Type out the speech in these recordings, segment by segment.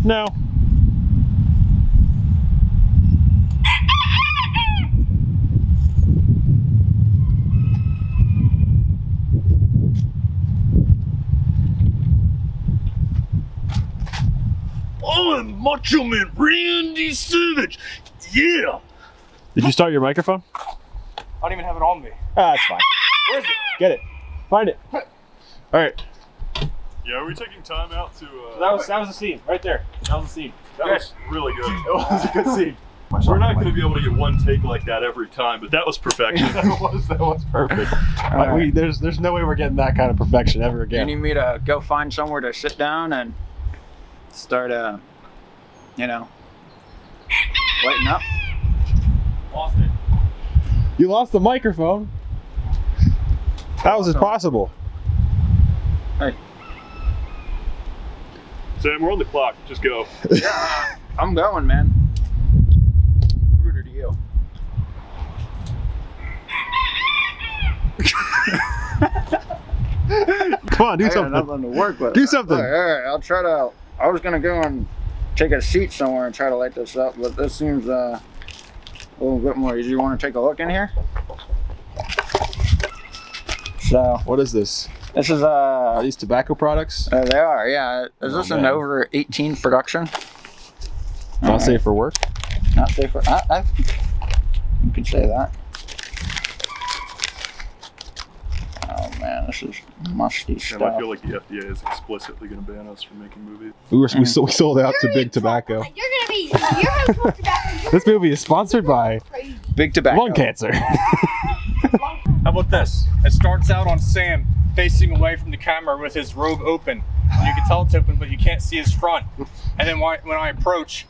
No. I'm Macho Man Randy Savage. Yeah. Did you start your microphone? I don't even have it on me. Ah, that's fine. Where is it? Get it. Find it. All right. Yeah, are we taking time out to... That was the scene right there. That was the scene. That was really good. It was a good scene. We're not going to be able to get one take like that every time, but that was perfection. that was perfect. Like, there's no way we're getting that kind of perfection ever You again. need me to go find somewhere to sit down and start, lighten up? Lost it. You lost the microphone. How was it possible? Hey, Sam, we're on the clock. Just go. yeah, I'm going, man. Rooter to you. Come on, do I got something. nothing to work with. Do something. All right, I'll try to. I was gonna go and take a seat somewhere and try to light this up, but this seems a little bit more easy. You want to take a look in here? So What is this? this is Are these tobacco products? they are, yeah. Is this an man. over 18 production? Not safe for work. Not safe for. You could say that. Oh man, this is musty Sam, I stuff. feel like the FDA is explicitly going to ban us from making movies. We sold out to Big Tobacco. You're gonna smoke tobacco. This movie is sponsored by Crazy. Big tobacco. lung cancer. How about this? It starts out on Sam facing away from the camera with his robe open. And you can tell it's open, but you can't see his front. And then when I approach,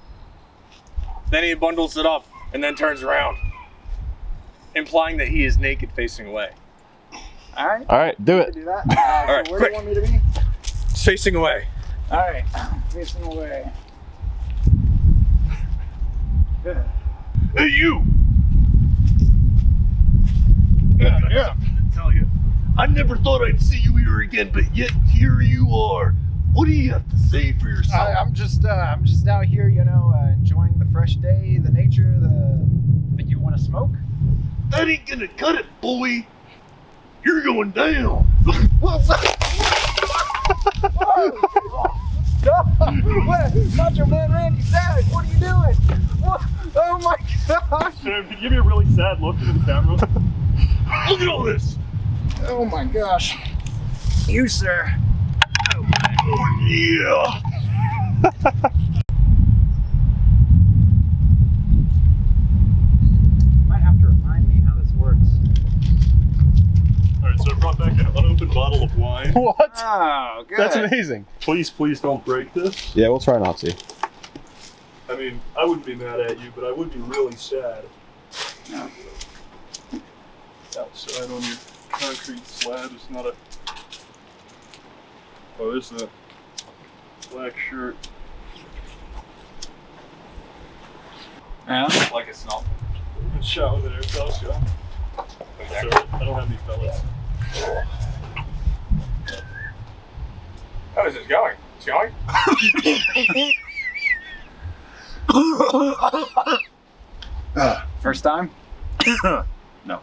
then he bundles it up and then turns around, implying that he is naked facing away. All right. All right, do it. Do that. All right, so where quick. do you want me to be? It's facing away. All right, facing away. Good. Hey, you! Yeah. To tell you, I never thought I'd see you here again, but yet here you are. What do you have to say for yourself? I'm just out here, enjoying the fresh day, the nature, Think you want to smoke? That ain't gonna cut it, boy. You're going down. What? Macho Man Randy Savage, what are you doing? What? Oh my gosh! Sam, can you give me a really sad look into the camera? Look at all this. Oh my gosh! You, sir. Oh, yeah. Might have to remind me how this works. All right, so I brought back an unopened bottle of wine. What? Oh, good. That's amazing. Please don't break this. Yeah, we'll try not to. I mean, I wouldn't be mad at you, but I would be really sad. No. Outside on your concrete slab is not a... Oh, there's the black shirt. Yeah. Like it's not. Good shot with an airsoft gun. Sorry, I don't have any pellets. How is this going? It's going? First time? No.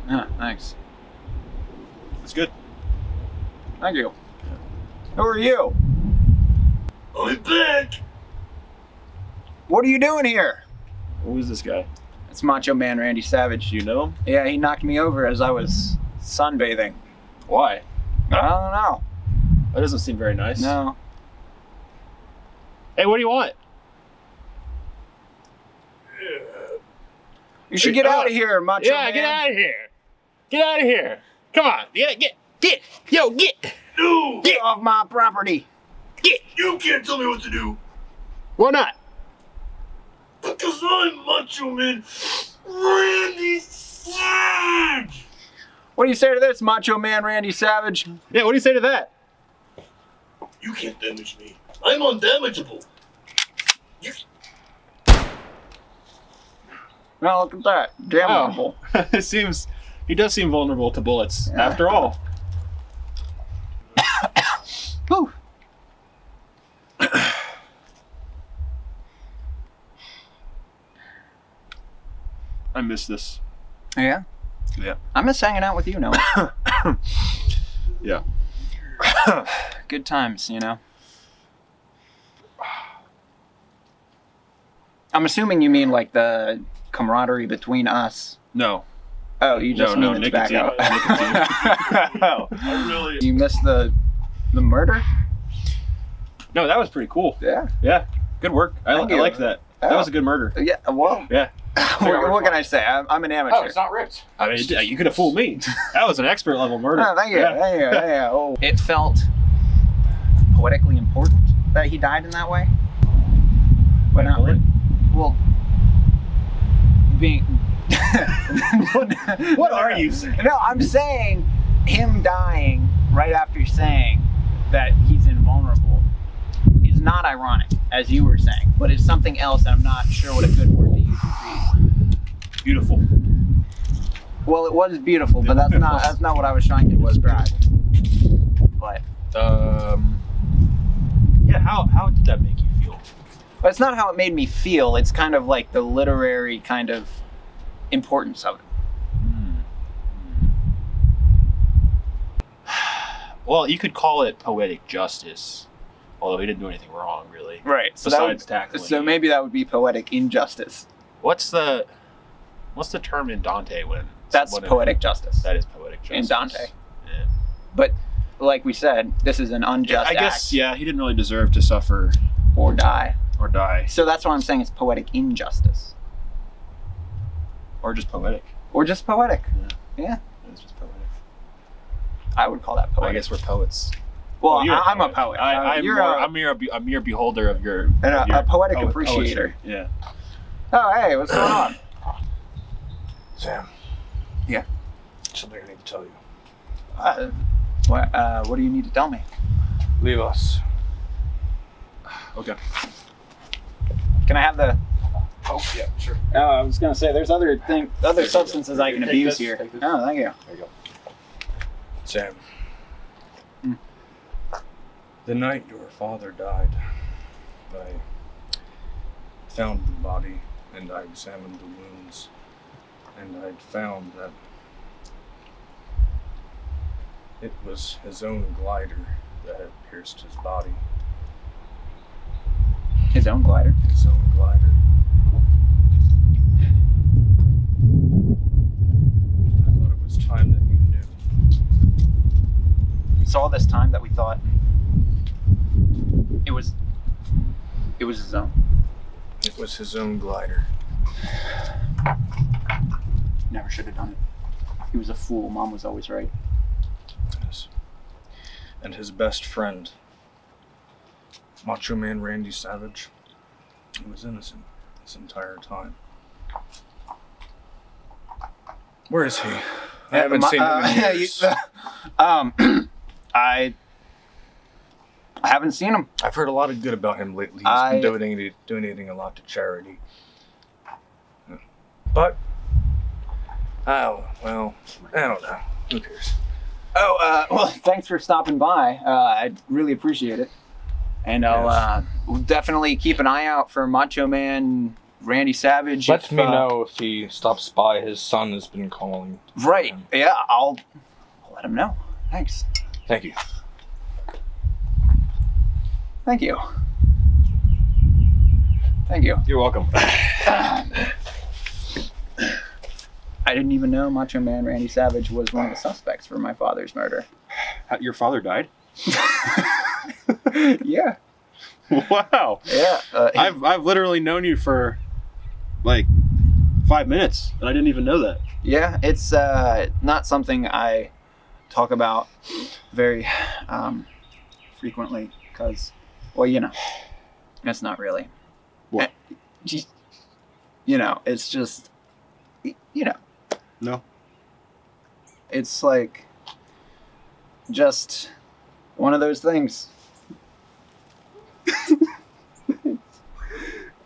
Yeah, thanks. It's good. Thank you. Who are you? I'm back! What are you doing here? Who's this guy? It's Macho Man Randy Savage. Do you know him? Yeah, he knocked me over as I was sunbathing. Why? I don't know. That doesn't seem very nice. No. Hey, what do you want? You should get out of here, Macho Man. Get out of here. Get out of here. Come on. Get. Yo, get. No! Get off my property. You can't tell me what to do! Why not? Because I'm Macho Man Randy Savage! What do you say to this, Macho Man Randy Savage? Yeah, what do you say to that? You can't damage me. I'm undamageable. Well, look at that. Damn vulnerable. He does seem vulnerable to bullets, Yeah. after all. Whew. I miss this. Yeah? Yeah. I miss hanging out with you, Noah. Yeah. Good times, you know? I'm assuming you mean like the camaraderie between us. No. Oh, you just mean the nicotine. tobacco. Oh. I really. You missed the murder? No, that was pretty cool. Yeah. Yeah. Good work. I Thank you. liked that. That Oh. was a good murder. Yeah, well, Yeah. what can I say? I'm an amateur. Oh, it's not ripped. I mean, you could have fooled me. That was an expert level murder. Oh, thank you. Yeah. Thank you. Thank you. Oh. It felt poetically important that he died in that way. But not really. Well, being. What are you saying? No, I'm saying him dying right after saying that he's invulnerable is not ironic, as you were saying, but it's something else, and I'm not sure what a good word to use would be. Beautiful. Well, it was beautiful, but that's not what I was trying to describe. But Yeah. How did that make you feel? but it's not how it made me feel. It's kind of like the literary kind of importance of it. Well, you could call it poetic justice, although he didn't do anything wrong, really. Right. So Besides tackling. So maybe that would be poetic injustice. What's the term in Dante when? That's someone- poetic justice. That is poetic justice. In Dante. Yeah. But like we said, this is an unjust I guess act yeah, he didn't really deserve to suffer or die. or die, So that's why I'm saying it's poetic injustice. or just poetic. Or just poetic. Yeah. It's just poetic. I would call that I poetic. guess we're poets. Well, you're I'm a poet. I'm You're a mere beholder of your. and of your a poetic poetry. appreciator. Yeah. Oh, hey, what's going on? Sam. Yeah. Something I need to tell you. What do you need to tell me? Leave us. Okay. Can I have the? Oh, yeah, sure. Oh, I was gonna say there's other substances I can Take abuse this, here. take this. Oh, thank you. There you go. Sam. Mm. The night your father died, I found the body and I examined the wounds, and I'd found that it was his own glider that had pierced his body. His own glider. His own glider. I thought it was time that you knew. So all this time that we thought it was his own. It was his own glider. Never should have done it. He was a fool. Mom was always right. Yes. And his best friend, Macho Man Randy Savage, he was innocent this entire time. Where is he? I haven't seen him in years. I haven't seen him. I've heard a lot of good about him lately. He's been donating a lot to charity. But, oh, well, I don't know. Who cares? Oh, well, thanks for stopping by. I really appreciate it. And I'll we'll definitely keep an eye out for Macho Man Randy Savage. Let me know if he stops by. His son has been calling. Right. Yeah, I'll let him know. Thanks. Thank you. Thank you. Thank you. You're welcome. I didn't even know Macho Man Randy Savage was one of the suspects for my father's murder. Your father died? Yeah. Wow. Yeah. I've literally known you for like 5 minutes, and I didn't even know that. Yeah, it's not something I talk about very frequently because, well, you know, it's not really. What? You know, it's just, you know. No. It's like just one of those things.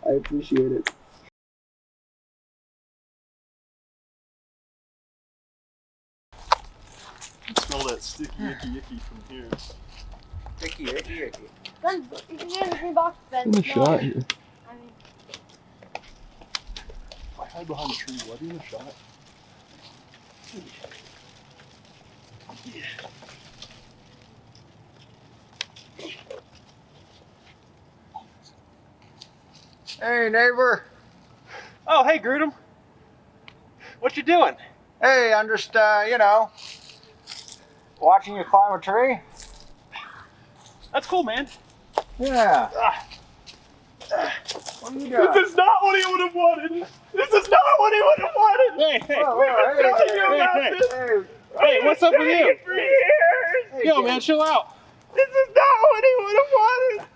I appreciate it. That's sticky, icky from here. Icky, icky, icky. Then you can get in the green box. Then In the shot here. I mean, If I hide behind a tree, will I be in the shot? Hey, neighbor. Oh, hey, Grudem. What you doing? Hey, I'm just, watching you climb a tree. That's cool, man. Yeah. What are you doing? This is not what he would have wanted. This is not what he would have wanted. Hey, Whoa, whoa, hey, telling hey, you about hey, this. hey, Hey, what's up with you? for years. hey, Yo, Dave. man, chill out. This is not what he would have wanted.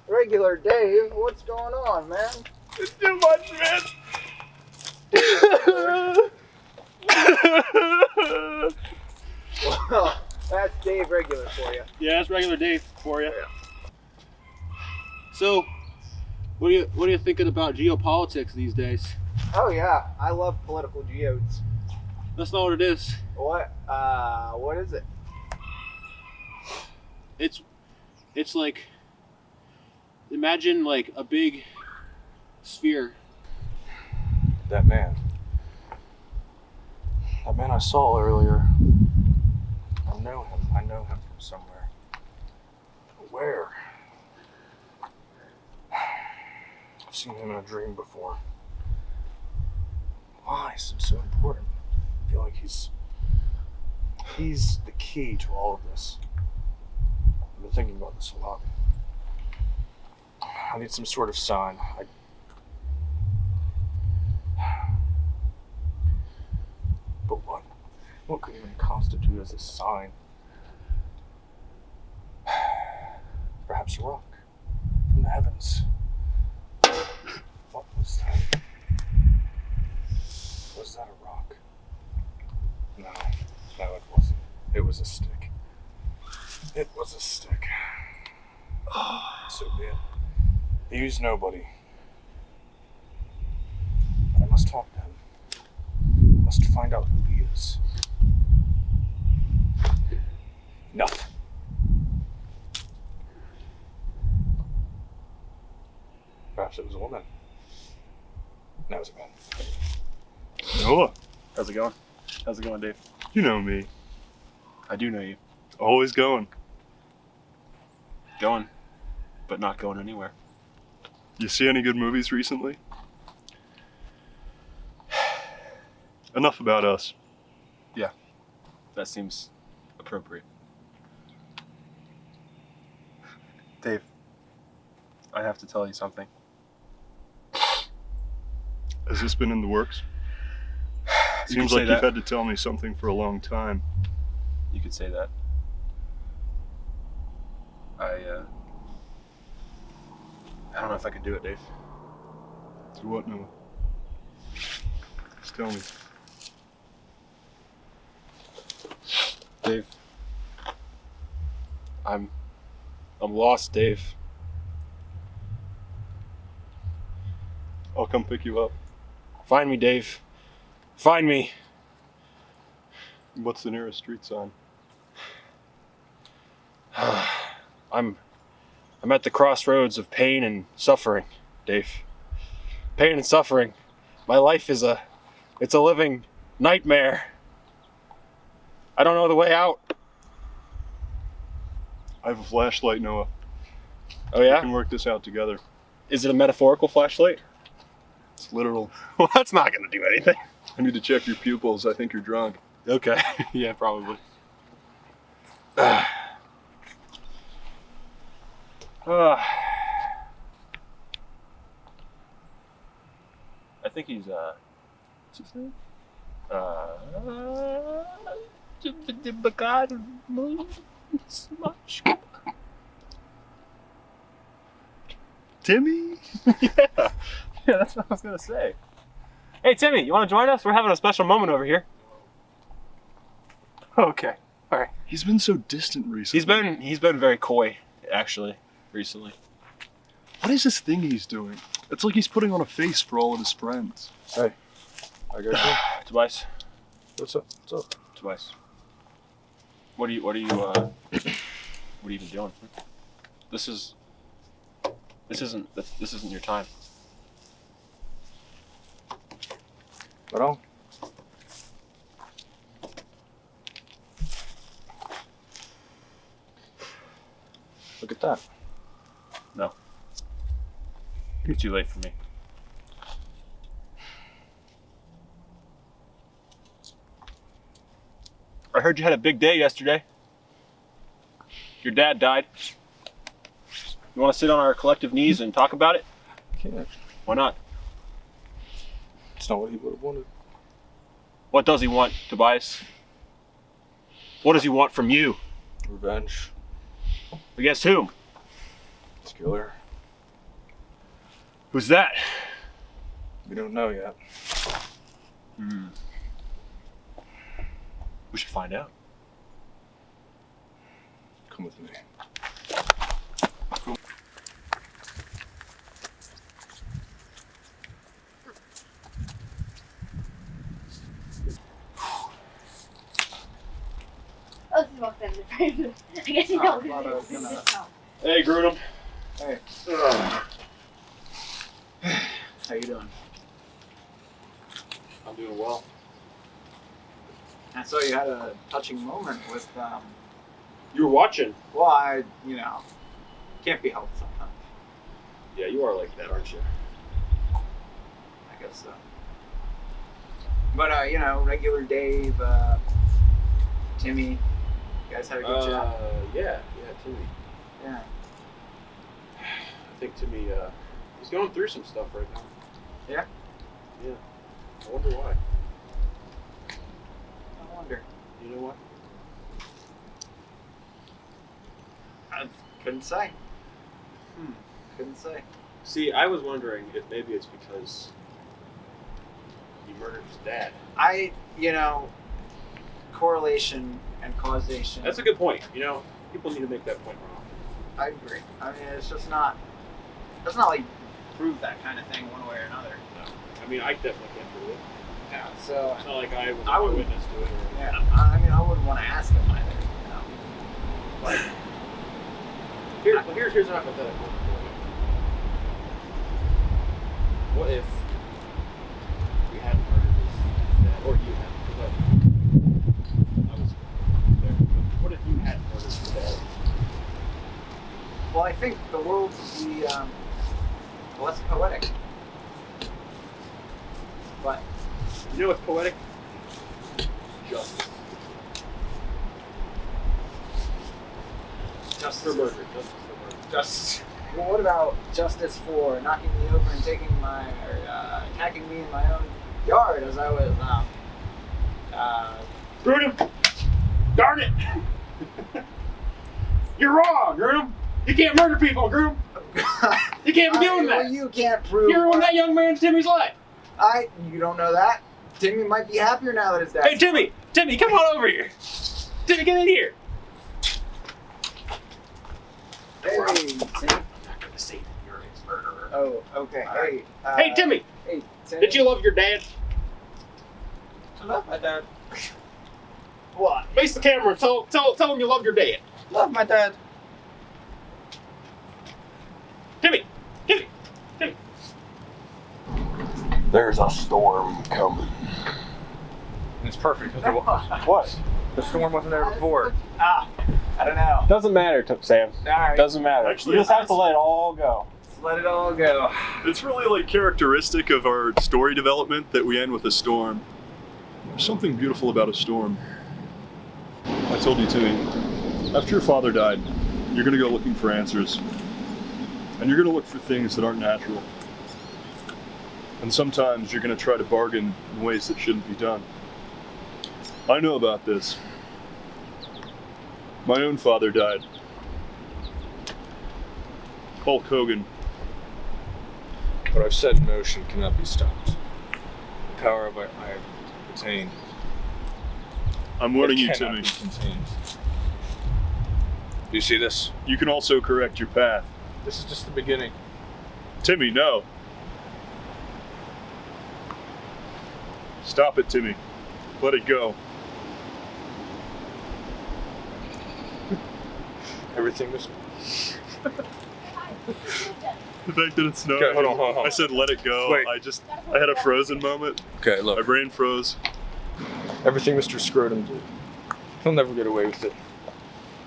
Regular Dave, what's going on, man? It's too much, man. Well, that's Dave Regular for you. Yeah, that's regular Dave for you. So, what are you thinking about geopolitics these days? Oh yeah, I love political geodes. That's not what it is. What is it? It's like, imagine like a big sphere. That man I saw earlier. I know him from somewhere. But where? I've seen him in a dream before. Why is it so important? I feel like he's the key to all of this. I've been thinking about this a lot. I need some sort of sign. But what? What could even constitute as a sign? Perhaps a rock from the heavens. What was that? Was that a rock? No, it wasn't. It was a stick. It was a stick. So be it. He's nobody. But I must talk to him. I must find out who he is. Enough. Perhaps it was a woman. No, it was a man. Noah. How's it going? How's it going, Dave? You know me. I do know you. Always going. Going, but not going anywhere. You see any good movies recently? Enough about us. That seems appropriate. Dave, I have to tell you something. Has this been in the works? You Seems could say like you've had to tell me something for a long time. You could say that. I don't know if I could do it, Dave. Do what, Noah? Just tell me. Dave, I'm lost, Dave. I'll come pick you up. Find me, Dave. Find me. What's the nearest street sign? I'm at the crossroads of pain and suffering, Dave. Pain and suffering. My life is it's a living nightmare. I don't know the way out. I have a flashlight, Noah. Oh We yeah? can work this out together. Is it a metaphorical flashlight? It's literal. Well, that's not gonna do anything. I need to check your pupils. I think you're drunk. Okay. Yeah, probably. I think he's what's his name? Timmy? Yeah, that's what I was gonna say. Hey Timmy, you want to join us? We're having a special moment over here. Okay, all right. He's been so distant recently. He's been very coy, actually, recently. What is this thing he's doing? It's like he's putting on a face for all of his friends. Hey, I got you. Tobias, What's up? What's up? Tobias. What are you even doing? This isn't your time. Well, look at that. No. It's too late for me. I heard you had a big day yesterday. Your dad died. You want to sit on our collective knees and talk about it? Can't. Why not? It's not what he would have wanted. What does he want, Tobias? What does he want from you? Revenge. Against whom? His killer. Who's that? We don't know yet. We should find out. Come with me. Oh, this is my family friend. I guess you know who it is. Hey, Grudem. Hey. How you doing? I'm doing well. I saw you had a touching moment with, You were watching. well, can't be helped sometimes. Yeah, you are like that, aren't you? I guess so. But, regular Dave, Timmy, you guys had a good chat? Yeah, Timmy. Yeah. I think Timmy, he's going through some stuff right now. Yeah? Yeah. I wonder why. I wonder. You know what? I couldn't say. Couldn't say. See, I was wondering if maybe it's because he murdered his dad. Correlation and causation. That's a good point. People need to make that point more often. I agree. I mean, it's not like prove that kind of thing one way or another. No. I mean, I definitely can't prove it. Yeah. So. It's not like I was I a would- witness to it. Or Yeah. I mean, I wouldn't want to ask him either. Here's an hypothetical. What if we had murdered his dad, or you had? Because I was there. But what if you had murdered his dad? Well, I think the world would be less poetic. But You know what's poetic? Justice. justice For murder. Justice for murder. Justice. Well, what about justice for knocking me over and attacking me in my own yard as I was Grudem! Darn it! You're wrong, Grudem! You can't murder people, Grudem! You can't be doing well, that! you can't prove. You ruined that young man's Timmy's life! You don't know that. Timmy might be happier now that his dad. Hey, Timmy! Timmy, come on over here! Timmy, get in here! Hey, I'm Timmy. not gonna say that you're his murderer. Oh, okay. Hey. Hey, Timmy! Hey, Timmy. Did you love your dad? I love my dad. What? Face the camera and tell him you love your dad. Love my dad. Timmy! Timmy! Timmy! There's a storm coming. And it's perfect because what? The storm wasn't there before. I don't know. Doesn't matter, Sam. All right. Doesn't matter. Actually, you just have to let it all go. Let's let it all go. It's really like characteristic of our story development that we end with a storm. There's something beautiful about a storm. I told you, Timmy, after your father died, you're gonna go looking for answers. And you're gonna look for things that aren't natural. And sometimes you're gonna try to bargain in ways that shouldn't be done. I know about this. My own father died. Hulk Hogan. What I've set in motion cannot be stopped. The power I have attained. I'm warning it you, cannot Timmy. be contained. Do you see this? You can also correct your path. This is just the beginning. Timmy, no. Stop it, Timmy. Let it go. Everything was. The fact that it's snowing. Okay, hold on. I said let it go. Wait. I had a frozen moment. Okay, My look. brain froze. Everything Mr. Scrotum did. He'll never get away with it.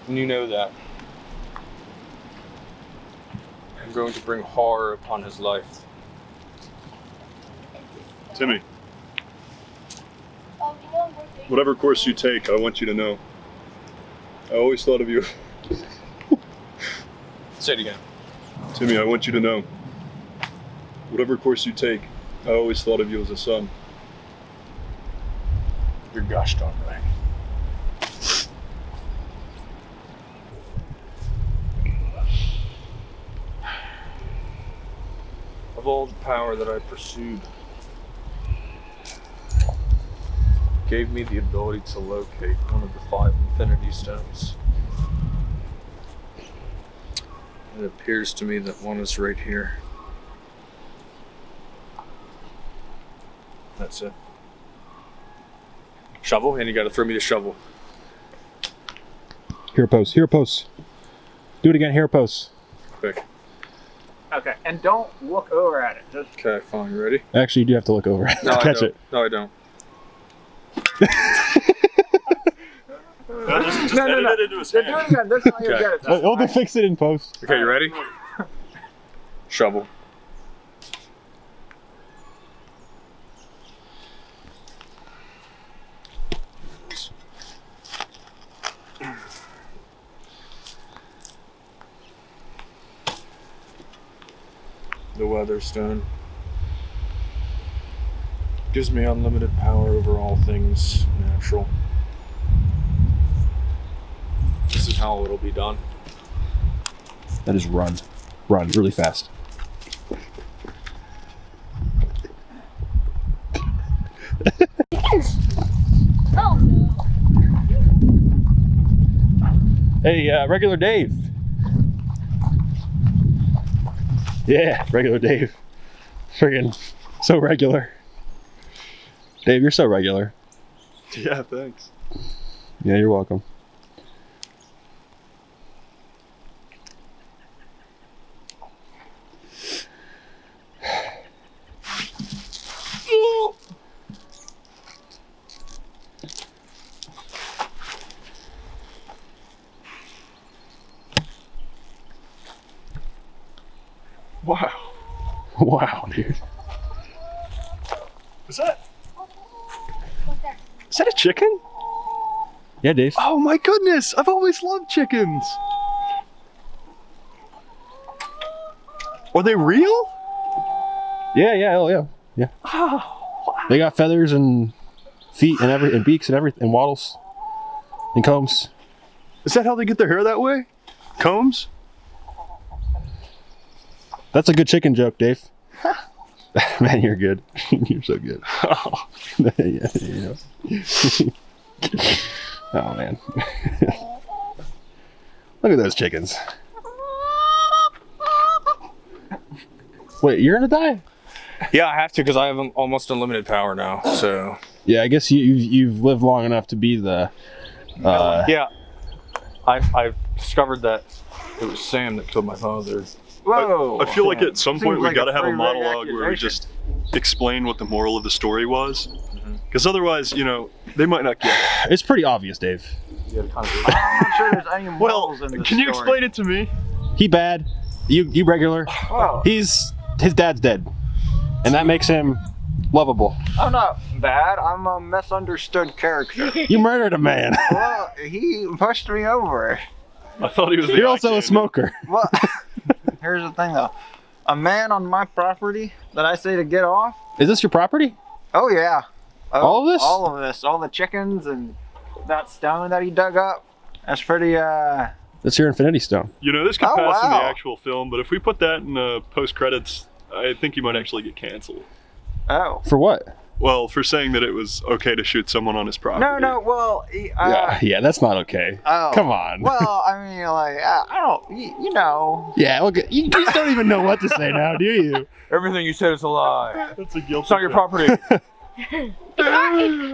And you know that. I'm going to bring horror upon his life. Timmy, whatever course you take, I want you to know. I always thought of you. Say it again. Timmy, I want you to know. Whatever course you take, I always thought of you as a son. You're gosh darn right. Of all the power that I pursued, gave me the ability to locate one of the 5 Infinity Stones. It appears to me that one is right here. That's it. Shovel, and you gotta throw me the shovel. Hero pose. Hero pose. Do it again. Hero pose. Quick. Okay, and don't look over at it. Just Okay, fine, you ready? Actually, you do have to look over it to I catch don't. it. No, I don't. Just No, edit no. it into his do hand. it again. That's how you Okay. get it. Hold to fix it in post. Okay, you ready? Shovel. The Weatherstone gives me unlimited power over all things natural. This is how it'll be done. That is run. Run really fast. Oh no. Hey, regular Dave. Yeah, regular Dave. Friggin' so regular. Dave, you're so regular. Yeah, thanks. Yeah, you're welcome. Wow. Wow, dude. Is that What's that? is that a chicken? Yeah, Dave. Oh my goodness! I've always loved chickens. Are they real? Yeah, oh yeah. Yeah. They got feathers and feet and and beaks and everything, and wattles and combs. Is that how they get their hair that way? Combs? That's a good chicken joke, Dave. Man, you're good. You're so good. Yeah, you know. Oh man. Look at those chickens. Wait, you're gonna die? Yeah, I have to because I have almost unlimited power now. So Yeah, I guess you've lived long enough to be the. yeah, I've discovered that it was Sam that killed my father. Whoa. I feel like at some Seems point we like got to a have a pretty big monologue where we accusation. just explain what the moral of the story was. Because otherwise, you know, they might not get it. It's pretty obvious, Dave. I'm not sure there's any Well, morals in this can you story. explain it to me? He bad. You regular. Whoa. His dad's dead, and that makes him lovable. I'm not bad. I'm a misunderstood character. You murdered a man. Well, he pushed me over. I thought he was the You're also a octane. smoker. Well, here's the thing though. A man on my property that I say to get off. Is this your property? Oh yeah. Oh, All of this? All of this. All the chickens and that stone that he dug up. That's pretty That's your Infinity Stone. You know, this could Oh, pass in the wow. actual film, but if we put that in post credits, I think you might actually get canceled. oh. For what? Well, for saying that it was okay to shoot someone on his property. No, well, Yeah, that's not okay. Oh. Come on. Well, I mean, like, I don't, you know. Yeah, okay. You just don't even know what to say now, do you? Everything you said is a lie. That's a guilty It's not your trip. property. Actually,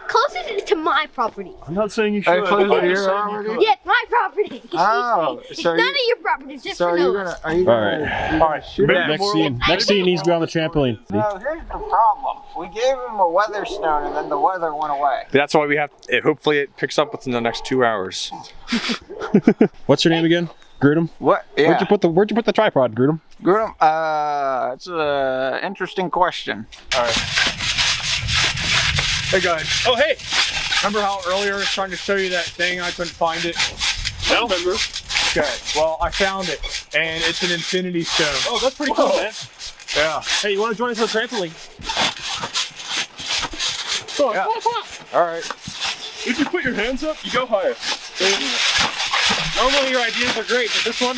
closest to my property. I'm not saying you should. close I'm to just your saying you property? could. Yeah, it's my property. Oh, It's so none of your property. It's just So for are you Noah. gonna? Are you All gonna? right. All right. Shoot maybe it. Next more- scene. Next scene needs to be on the trampoline. So here's the problem. We gave him a weather stone, and then the weather went away. That's why we have. Hopefully, it picks up within the next 2 hours. What's your name again? Grudem? What? Yeah. Where'd you put the tripod, Grudem? Grudem, it's an interesting question. All right. Hey guys. Oh, hey. Remember how earlier I was trying to show you that thing? I couldn't find it. I don't remember. Okay. Well, I found it, and it's an infinity stone. Oh, that's pretty cool, man. Yeah. Hey, you want to join us on the trampoline? Come on, Yeah. come on, come on. All right. If you put your hands up, you go higher. Normally your ideas are great, but this one.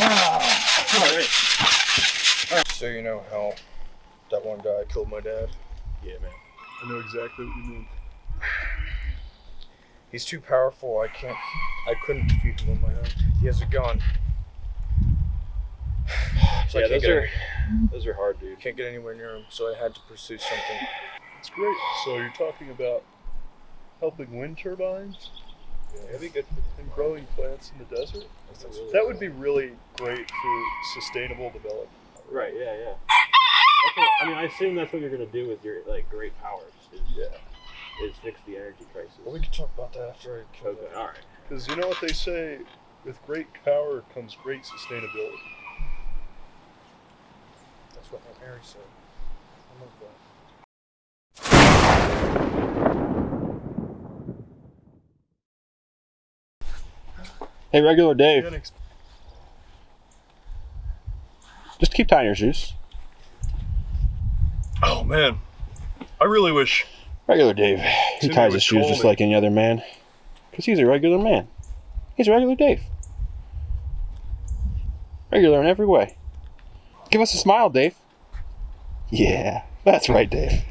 All right. So you know how that one guy killed my dad? Yeah, man. I know exactly what you mean. He's too powerful. I couldn't defeat him on my own. He has a gun. So Yeah, I can't those are hard, dude. can't get anywhere near him, so I had to pursue something. It's great. So you're talking about helping wind turbines That'd be good. and growing plants in the desert? That would be really great for sustainable development. Right, yeah. That's what, I assume that's what you're gonna do with your great powers. Is fix the energy crisis. Well, we can talk about that after I kill Okay, all right. Because you know what they say, with great power comes great sustainability. That's what my Mary said. I love that. Hey, regular Dave. You gotta Just keep tying your shoes. Oh man, I really wish. Regular Dave. He Timmy ties would his shoes call just me. like any other man. Because he's a regular man. He's a regular Dave. Regular in every way. Give us a smile, Dave. Yeah, that's right, Dave.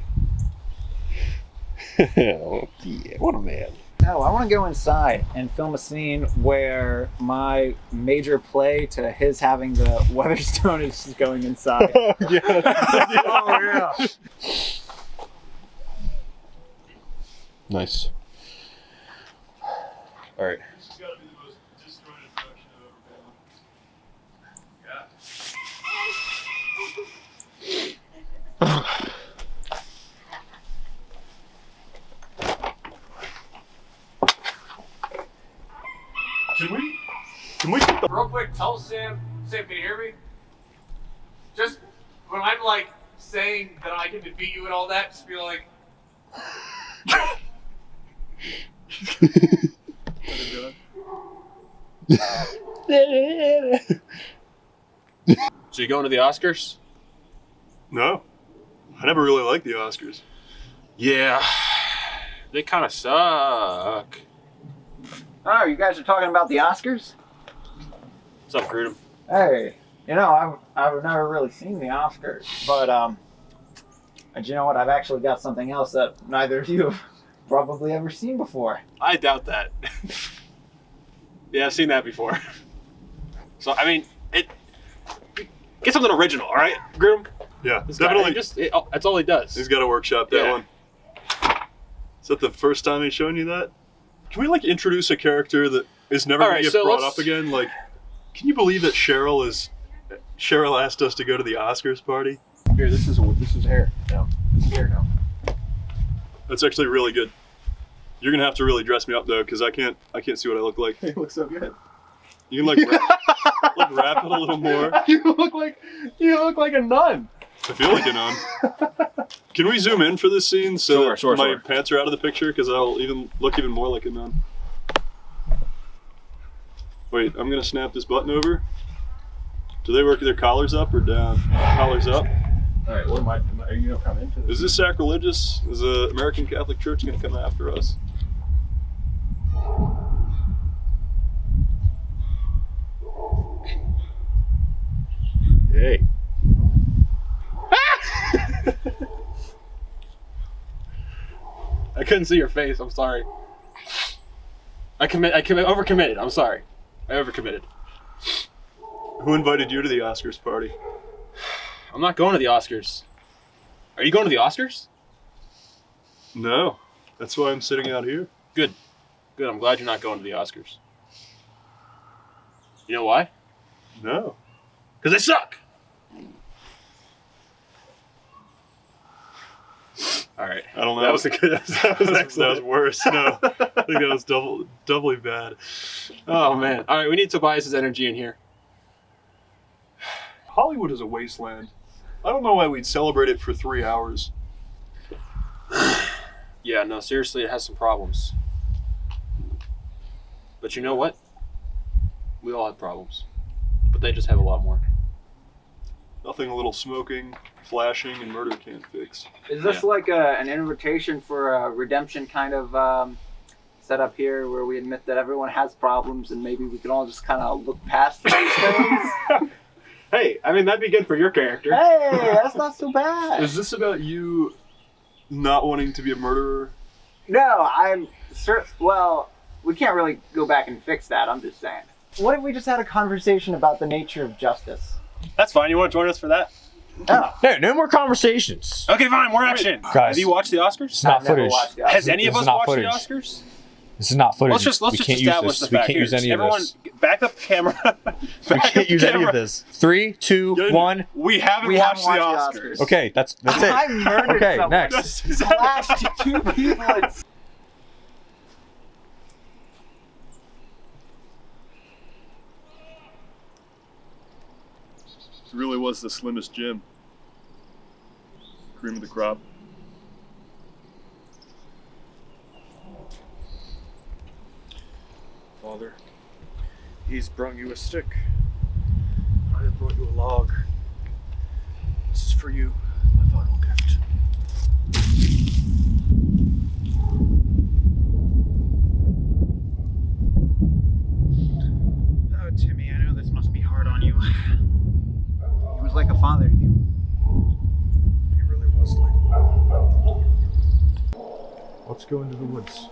Oh, yeah, what a man. No, I want to go inside and film a scene where my major play to his having the Weatherstone is just going inside. Oh yeah. Nice. All right. This has got to be the most disjointed production I've ever been on. Can we get the Real quick, tell Sam. Sam, can you hear me? Just when I'm like saying that I can defeat you and all that, just be like. So you going to the Oscars? No, I never really liked the Oscars. Yeah. They kind of suck. Oh, you guys are talking about the Oscars? What's up, Grudem? Hey, you know, I've never really seen the Oscars, but you know what? I've actually got something else that neither of you have probably ever seen before. I doubt that. Yeah, I've seen that before. So, get something original, all right, Grudem? Yeah, This guy, definitely. that's all he does. He's got to workshop that Yeah. one. Is that the first time he's showing you that? Can we introduce a character that is never All going right, to get so brought let's- up again? Can you believe that Cheryl asked us to go to the Oscars party? Here, this is hair. No, this is hair now. That's actually really good. You're gonna have to really dress me up though, because I can't see what I look like. You look so good. You can wrap it a little more. You look like a nun. I feel like a nun. Can we zoom in for this scene so Sure, my sure. pants are out of the picture? Because I'll look even more like a nun. Wait, I'm gonna snap this button over. Do they work their collars up or down? Collars up. All right, are you gonna come into this? Is this sacrilegious? Is the American Catholic Church gonna come after us? Hey. I couldn't see your face. I'm sorry. I overcommitted. I'm sorry. I overcommitted. Who invited you to the Oscars party? I'm not going to the Oscars. Are you going to the Oscars? No, that's why I'm sitting out here. Good. I'm glad you're not going to the Oscars. You know why? No. Because they suck. All right. I don't know. That was a good. That was That was excellent. worse. No, I think that was doubly bad. Oh man. All right. We need Tobias's energy in here. Hollywood is a wasteland. I don't know why we'd celebrate it for 3 hours. Yeah. No. Seriously, it has some problems. But you know what? We all have problems, but they just have a lot more. Nothing a little smoking, flashing, and murder can't fix. Is this like an invitation for a redemption kind of setup here, where we admit that everyone has problems and maybe we can all just kind of look past these things? Hey, I mean that'd be good for your character. Hey, that's not so bad. Is this about you not wanting to be a murderer? No, I'm sure. Well, we can't really go back and fix that. I'm just saying. What if we just had a conversation about the nature of justice? That's fine. You want to join us for that? Oh, No more conversations. Okay, fine. More action. Guys. Have you watched the Oscars? It's not I've never footage. watched it. Has any of This us is not watched footage. the Oscars? This is not footage. Let's just we can't establish use this. the We fact. can't use any Everyone, of this. back up the camera. We can't use any of this. 3, 2, 1. We haven't We watched haven't the watched the Oscars. Oscars. Okay, that's it. I murdered Okay, someone. next. Flashed two people. And... It really was the slimmest gym. Cream of the crop. Father, he's brought you a stick. I have brought you a log. This is for you, my final gift. Oh, Timmy, I know this must be hard on you. He was like a father to you. He really was like. Let's go into the woods.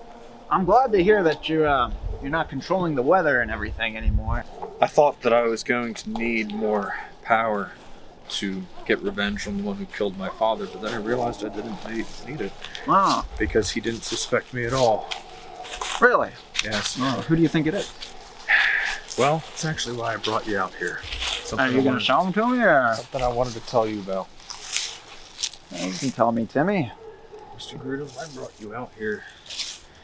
I'm glad to hear that you're not controlling the weather and everything anymore. I thought that I was going to need more power to get revenge on the one who killed my father, but then I realized I didn't need it Oh, because he didn't suspect me at all. really? Yes. Oh, who do you think it is? Well, that's actually why I brought you out here. Are you going to show him to me, or Something I wanted to tell you about. you can tell me, Timmy? Mr. Grudem, I brought you out here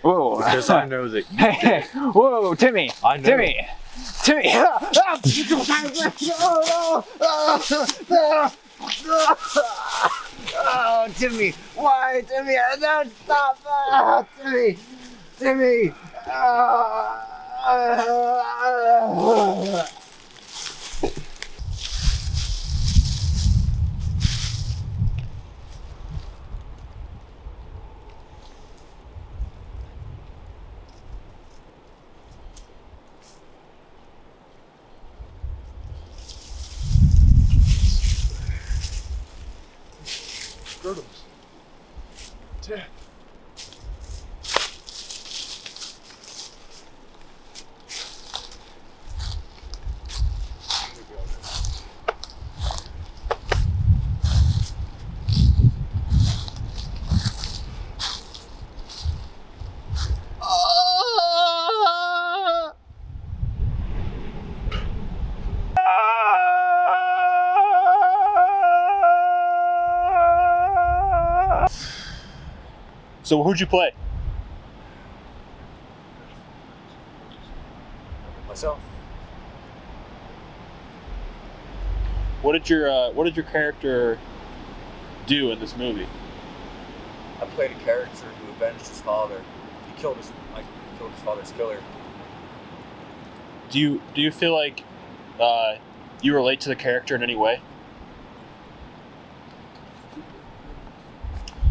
Whoa! because I know that you Hey, whoa, Timmy! I know. Timmy! Timmy! Oh, Timmy! Why, Timmy? Don't stop! Timmy! Timmy! Scrotums. Dad. So who'd you play? myself. What did your character do in this movie? I played a character who avenged his father. He killed his father's killer. Do you feel like you relate to the character in any way?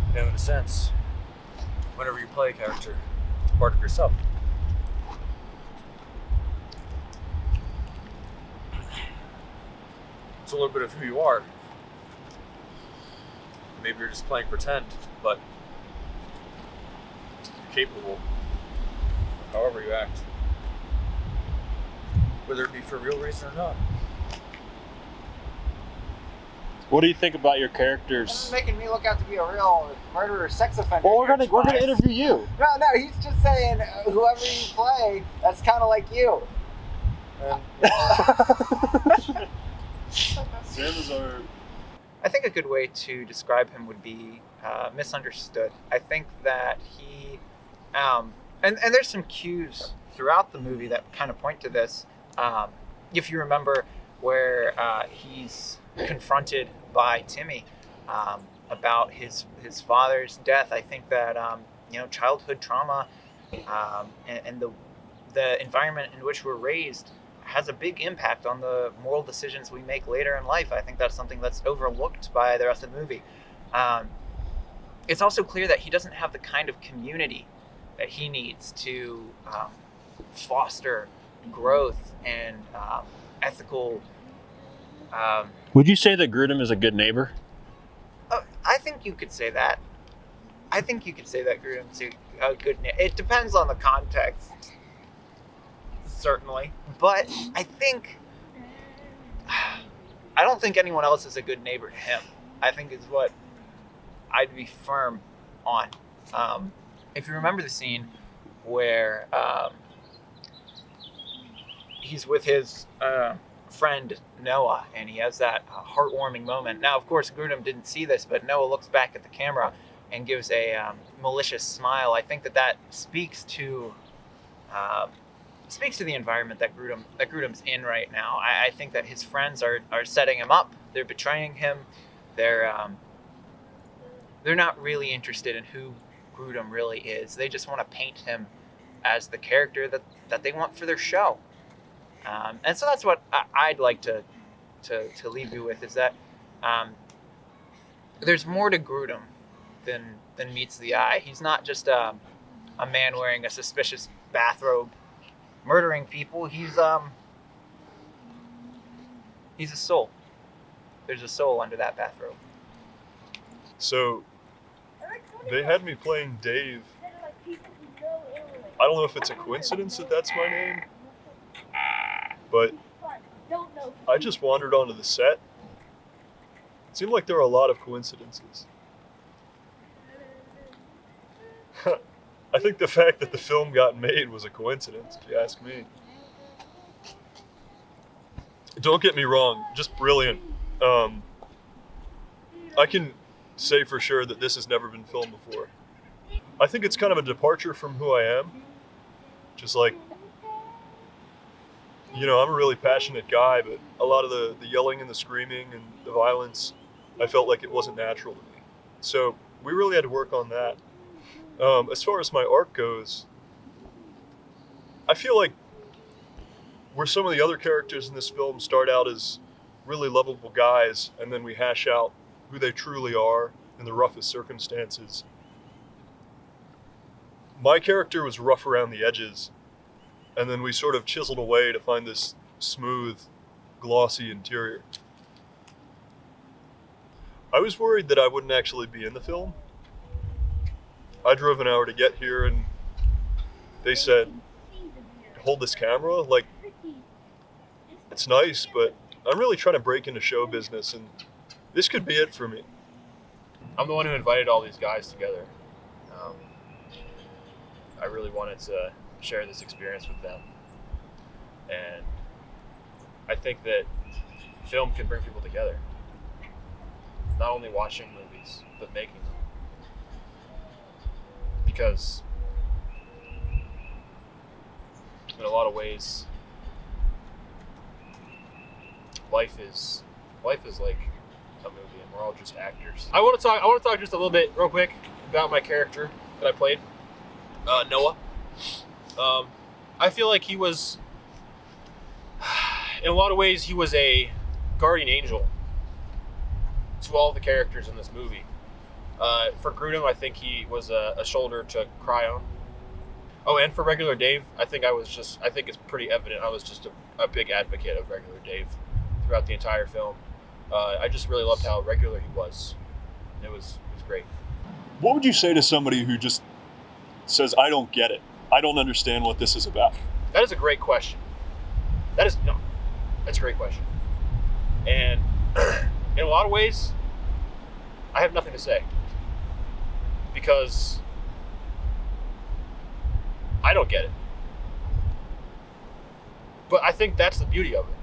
You know, in a sense, whenever you play a character, it's part of yourself. It's a little bit of who you are. Maybe you're just playing pretend, but you're capable of however you act. Whether it be for a real reason or not. What do you think about your This characters? is making me look out to be a real murderer, sex offender. Well, we're gonna twice. interview you. No, he's just saying whoever you play, that's kind of like you. Sam is our. I think a good way to describe him would be misunderstood. I think that he, and there's some cues throughout the movie that kind of point to this. If you remember where he's confronted by Timmy about his father's death, I think that childhood trauma and the environment in which we're raised has a big impact on the moral decisions we make later in life. I think that's something that's overlooked by the rest of the movie. It's also clear that he doesn't have the kind of community that he needs to foster growth and ethical. Would you say that Grudem is a good neighbor? I think you could say that. I think you could say that Grudem's a good. It depends on the context, certainly. But I don't think anyone else is a good neighbor to him. I think is what I'd be firm on. If you remember the scene where he's with his friend Noah, and he has that heartwarming moment. Now, of course, Grudem didn't see this, but Noah looks back at the camera and gives a malicious smile. I think that speaks to the environment that Grudem's in right now. I think that his friends are setting him up. They're betraying him. They're not really interested in who Grudem really is. They just want to paint him as the character that they want for their show. And so that's what I'd like to leave you with, is that there's more to Grudem than meets the eye. He's not just a man wearing a suspicious bathrobe murdering people. He's a soul. There's a soul under that bathrobe. So they had me playing Dave. I don't know if it's a coincidence that that's my name, but I just wandered onto the set. It seemed like there were a lot of coincidences. I think the fact that the film got made was a coincidence, if you ask me. Don't get me wrong, just brilliant. I can say for sure that this has never been filmed before. I think it's kind of a departure from who I am. Just like, I'm a really passionate guy, but a lot of the yelling and the screaming and the violence, I felt like it wasn't natural to me. So we really had to work on that. As far as my arc goes, I feel like where some of the other characters in this film start out as really lovable guys, and then we hash out who they truly are in the roughest circumstances. My character was rough around the edges, and then we sort of chiseled away to find this smooth, glossy interior. I was worried that I wouldn't actually be in the film. I drove an hour to get here, and they said, hold this camera. Like, it's nice, but I'm really trying to break into show business, and this could be it for me. I'm the one who invited all these guys together. I really wanted to share this experience with them. And I think that film can bring people together. Not only watching movies, but making them. Because in a lot of ways, life is like a movie, and we're all just actors. I want to talk just a little bit, real quick, about my character that I played, Noah. I feel like he was, in a lot of ways, he was a guardian angel to all the characters in this movie. For Grudem, I think he was a shoulder to cry on. Oh, and for regular Dave, I think it's pretty evident I was just a big advocate of regular Dave throughout the entire film. I just really loved how regular he was. It was great. What would you say to somebody who just says, I don't get it. I don't understand what this is about? That is a great question. That's a great question. And in a lot of ways, I have nothing to say. Because I don't get it. But I think that's the beauty of it.